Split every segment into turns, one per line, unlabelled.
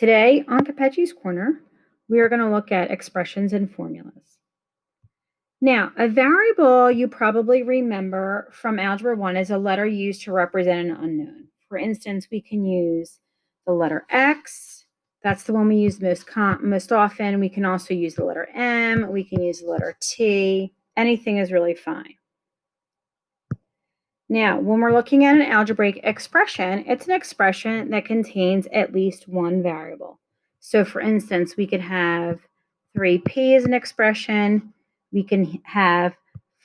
Today on Capecchi's Corner, we are going to look at expressions and formulas. Now, a variable you probably remember from Algebra 1 is a letter used to represent an unknown. For instance, we can use the letter X. That's the one we use most often. We can also use the letter M. We can use the letter T. Anything is really fine. Now, when we're looking at an algebraic expression, it's an expression that contains at least one variable. So, for instance, we could have 3p as an expression. We can have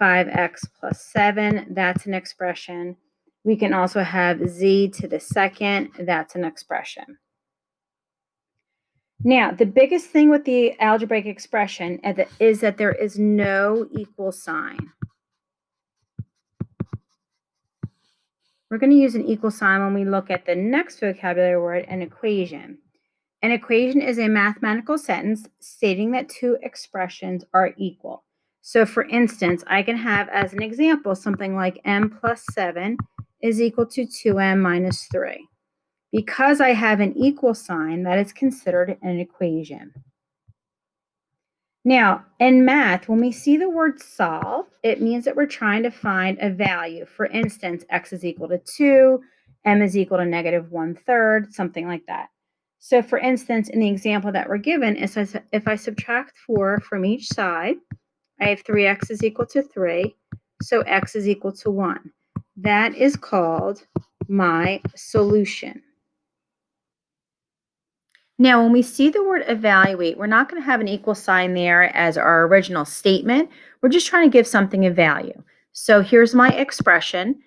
5x plus 7. That's an expression. We can also have z to the second. That's an expression. Now, the biggest thing with the algebraic expression is that there is no equal sign. We're going to use an equal sign when we look at the next vocabulary word, an equation. An equation is a mathematical sentence stating that two expressions are equal. So, for instance, I can have as an example something like m plus 7 is equal to 2m minus 3. Because I have an equal sign, that is considered an equation. Now, in math, when we see the word solve, it means that we're trying to find a value. For instance, x is equal to 2, m is equal to negative 1/3, something like that. So, for instance, in the example that we're given, if I subtract 4 from each side, I have 3x is equal to 3, so x is equal to 1. That is called my solution. Now, when we see the word evaluate, we're not going to have an equal sign there as our original statement. We're just trying to give something a value. So here's my expression,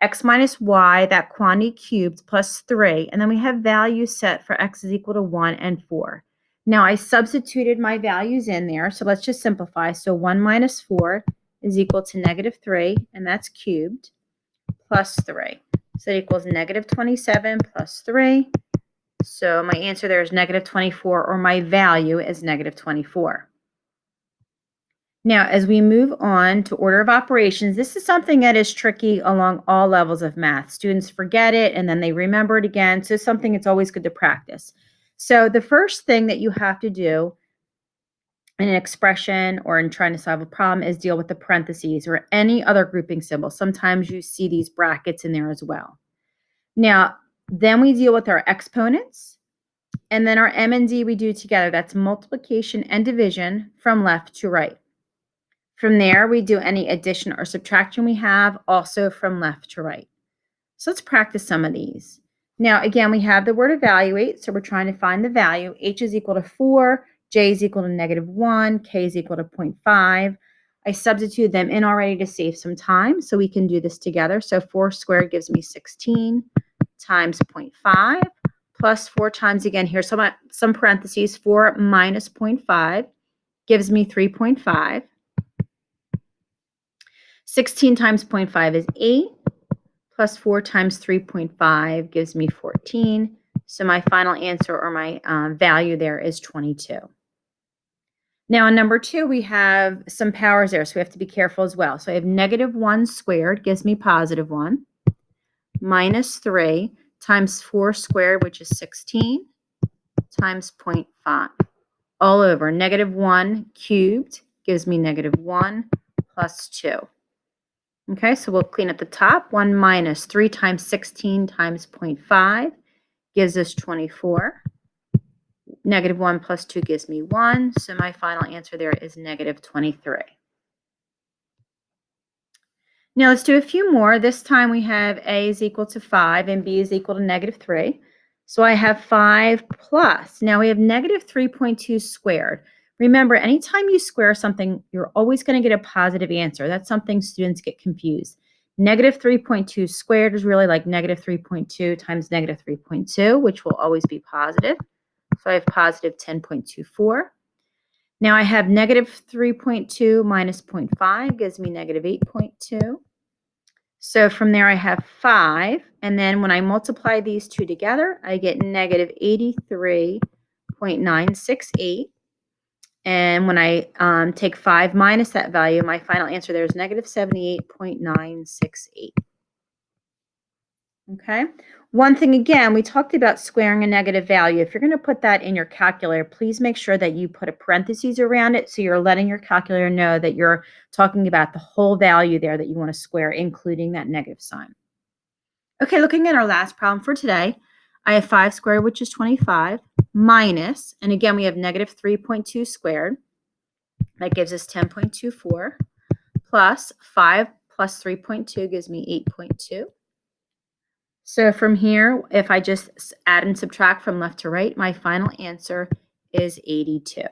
x minus y, that quantity cubed, plus 3. And then we have values set for x is equal to 1 and 4. Now, I substituted my values in there, so let's just simplify. So 1 minus 4 is equal to negative 3, and that's cubed, plus 3. So that equals negative 27 plus 3. So my answer there is negative 24, or my value is negative 24. Now, as we move on to order of operations, this is something that is tricky along all levels of math. Students forget it and then they remember it again. So it's something it's always good to practice. So the first thing that you have to do in an expression or in trying to solve a problem is deal with the parentheses or any other grouping symbol. Sometimes you see these brackets in there as well. Now, then we deal with our exponents, and then our m and d we do together. That's multiplication and division from left to right. From there, we do any addition or subtraction we have, also from left to right. So let's practice some of these. Now, again, we have the word evaluate, so we're trying to find the value. H is equal to 4, J is equal to negative 1, K is equal to 0.5. I substituted them in already to save some time, so we can do this together. So 4 squared gives me 16 times 0.5 plus 4 times, again, here's some parentheses, 4 minus 0.5 gives me 3.5. 16 times 0.5 is 8, plus 4 times 3.5 gives me 14. So my final answer, or my value there, is 22. Now, in number 2, we have some powers there, so we have to be careful as well. So I have negative 1 squared gives me positive 1, minus 3 times 4 squared, which is 16, times 0.5. All over. Negative 1 cubed gives me negative 1 plus 2. Okay, so we'll clean up the top. 1 minus 3 times 16 times 0.5 gives us 24. Negative 1 plus 2 gives me 1. So my final answer there is negative 23. Now let's do a few more. This time we have A is equal to 5 and B is equal to negative 3. So I have 5 plus. Now we have negative 3.2 squared. Remember, anytime you square something, you're always going to get a positive answer. That's something students get confused. Negative 3.2 squared is really like negative 3.2 times negative 3.2, which will always be positive. So I have positive 10.24. Now I have negative 3.2 minus 0.5 gives me negative 8.2. So from there I have 5. And then when I multiply these two together, I get negative 83.968. And when I take 5 minus that value, my final answer there is negative 78.968. Okay. One thing again, we talked about squaring a negative value. If you're going to put that in your calculator, please make sure that you put a parentheses around it so you're letting your calculator know that you're talking about the whole value there that you want to square, including that negative sign. Okay, looking at our last problem for today, I have 5 squared, which is 25, minus, and again, we have negative 3.2 squared. That gives us 10.24, plus 5 plus 3.2 gives me 8.2. So from here, if I just add and subtract from left to right, my final answer is 82.